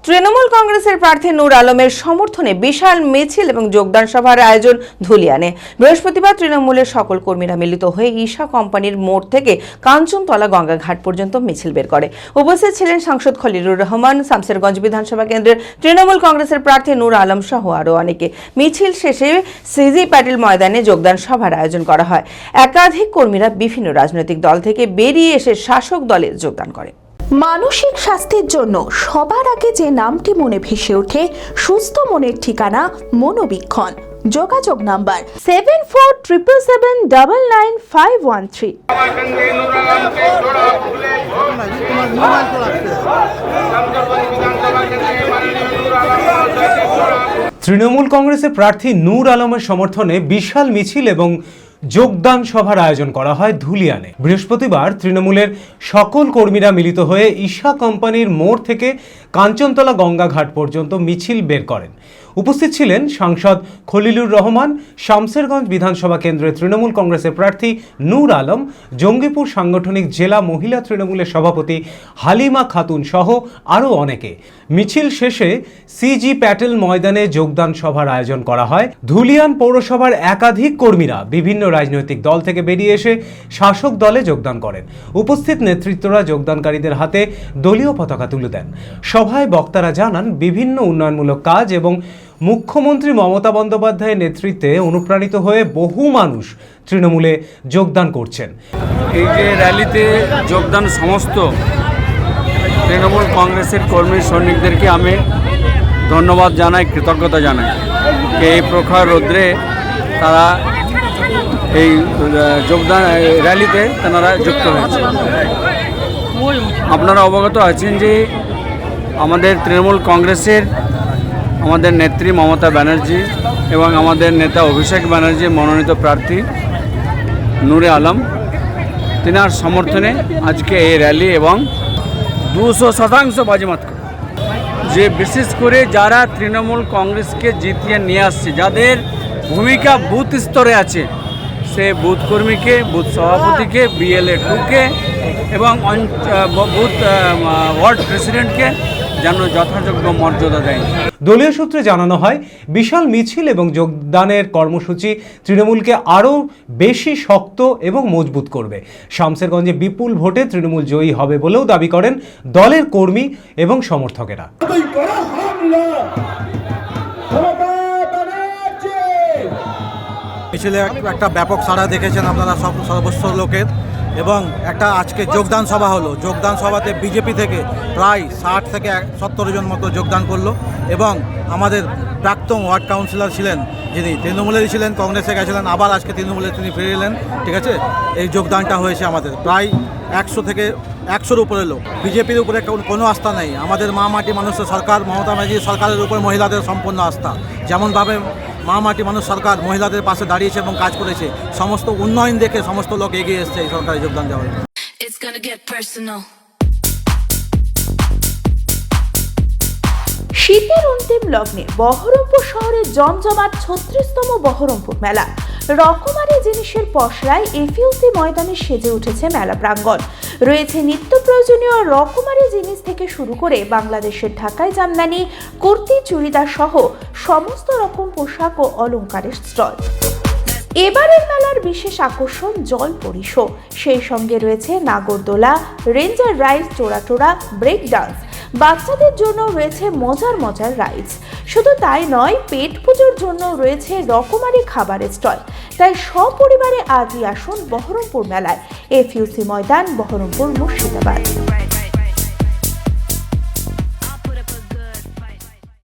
তৃণমূল কংগ্রেসের প্রার্থী নূর আলমের সমর্থনে বিশাল মিছিল এবং যোগদান সভার আয়োজন ধুলিয়ানে। বৃহস্পতিবার তৃণমূলের সকল কর্মীরা মিলিত হয়ে ঈশা কোম্পানির মোড় থেকে কাঞ্চনতলা গঙ্গাঘাট পর্যন্ত মিছিল বের করে। উপস্থিত ছিলেন সাংসদ খলিলুর রহমান, শামসেরগঞ্জ বিধানসভা কেন্দ্রের তৃণমূল কংগ্রেসের প্রার্থী নূর আলম সহ আরও অনেকে। মিছিল শেষে সিজি প্যাটেল ময়দানে যোগদান সভার আয়োজন করা হয়। একাধিক কর্মীরা বিভিন্ন রাজনৈতিক দল থেকে বেরিয়ে এসে শাসক দলে যোগদান করে। মানসিক স্বাস্থ্যের জন্য সবার আগে যে নামটি মনে ভেসে ওঠে, সুস্থ মনের ঠিকানা মনোবীক্ষণ। যোগাযোগ নাম্বার 7477799513। তৃণমূল কংগ্রেসের প্রার্থী নূর আলমের সমর্থনে বিশাল মিছিল এবং যোগদান সভার আয়োজন করা হয় ধুলিয়ানে। বৃহস্পতিবার তৃণমূলের সকল কর্মীরা মিলিত হয়ে ঈশা কোম্পানির মোড় থেকে কাঞ্চনতলা গঙ্গাঘাট পর্যন্ত মিছিল বের করেন। উপস্থিত ছিলেন সাংসদ খলিলুর রহমান, শামসেরগঞ্জ বিধানসভা কেন্দ্রের তৃণমূল কংগ্রেসের প্রার্থী নূর আলম, জঙ্গিপুর সাংগঠনিক জেলা মহিলা তৃণমূলের সভাপতি হালিমা খাতুন সহ আরও অনেকে। মিছিল শেষে সিজি প্যাটেল ময়দানে যোগদান সভার আয়োজন করা হয়। ধুলিয়ান পৌরসভার একাধিক কর্মীরা বিভিন্ন রাজনৈতিক দল থেকে বেরিয়ে এসে শাসক দলে যোগদান করেন। উপস্থিত নেতৃত্বরা যোগদানকারীদের হাতে দলীয় পতাকা তুলে দেন। সভায় বক্তারা জানান, বিভিন্ন উন্নয়নমূলক কাজ এবং মুখ্যমন্ত্রী মমতা বন্দ্যোপাধ্যায়ের নেতৃত্বে অনুপ্রাণিত হয়ে বহু মানুষ তৃণমূলে যোগদান করছেন। এই যে র্যালিতে যোগদান সমস্ত তৃণমূল কংগ্রেসের কর্মী সৈনিকদেরকে আমি ধন্যবাদ জানাই, কৃতজ্ঞতা জানাই। এই প্রখর রৌদ্রে তারা এই যোগদান র্যালিতে তারা যুক্ত হয়েছে। আপনারা অবগত আছেন যে আমাদের তৃণমূল কংগ্রেসের আমাদের নেত্রী মমতা ব্যানার্জি এবং আমাদের নেতা অভিষেক ব্যানার্জি মনোনীত প্রার্থী নূরে আলম, তিনার সমর্থনে আজকে এই র্যালি এবং 200% বাজিমাত করে, যে বিশেষ করে যারা তৃণমূল কংগ্রেসকে জিতিয়ে নিয়ে আসছে, যাদের ভূমিকা বুথ স্তরে আছে, সে বুথ কর্মীকে, বুথ সভাপতিকে, BLA 2কে এবং বুথ ওয়ার্ড প্রেসিডেন্টকে যেন যথাযোগ্য মর্যাদা দেয়। দলীয় সূত্রে জানানো হয়, বিশাল মিছিল এবং যোগদানের কর্মসূচি তৃণমূলকে আরও বেশি শক্ত এবং মজবুত করবে। শামসেরগঞ্জে বিপুল ভোটে তৃণমূল জয়ী হবে বলেও দাবি করেন দলের কর্মী এবং সমর্থকেরা। মিছিলে একটা ব্যাপক সাড়া দেখেছেন আপনারা সর্বস্ব লোকের, এবং একটা আজকে যোগদান সভা হলো। যোগদান সভাতে বিজেপি থেকে প্রায় 60 থেকে 70 জন মতো যোগদান করলো, এবং আমাদের প্রাক্তন ওয়ার্ড কাউন্সিলর ছিলেন, যিনি তৃণমূলেরই ছিলেন, কংগ্রেসে গেছিলেন, আবার আজকে তৃণমূলে তিনি ফিরে এলেন। ঠিক আছে, এই যোগদানটা হয়েছে আমাদের প্রায় 100 থেকে 100-র উপরে লোক। বিজেপির উপরে কোনো আস্থা নেই। আমাদের মা মাটি মানুষের সরকার, মমতা ব্যানার্জি সরকারের উপর মহিলাদের সম্পূর্ণ আস্থা। যেমনভাবে মা মাটি মানুষ সরকার মহিলাদের পাশে দাঁড়িয়েছে এবং কাজ করেছে, সমস্ত উন্নয়ন দেখে সমস্ত লোক এগিয়ে এসছে এই সরকারে যোগদান দেওয়ার। শীতের অন্তিম লগ্নে বহরমপুর শহরের জমজমাট 36তম বহরমপুর মেলা। রকমারি জিনিসের পসরায় FUC ময়দানে সেজে উঠেছে মেলা প্রাঙ্গণ। রয়েছে নিত্য প্রয়োজনীয় রকমারি জিনিস থেকে শুরু করে বাংলাদেশের ঢাকায় জামদানি, কুর্তি, চুড়িদার সহ সমস্ত রকম পোশাক ও অলংকারের স্টল। এবারের মেলার বিশেষ আকর্ষণ জলপরি শো। সেই সঙ্গে রয়েছে নাগরদোলা, রেঞ্জার রাইডস, চোরাটোরা, ব্রেক ডান্স। বাচ্চাদের জন্য রয়েছে মজার মজার রাইডস। শুধু তাই নয়, পেট পুজোর জন্য রয়েছে রকমারি খাবারের স্টল। তাই সপরিবারে আজই আসুন বহরমপুর মেলায়। FUC ময়দান, বহরমপুর, মুর্শিদাবাদ।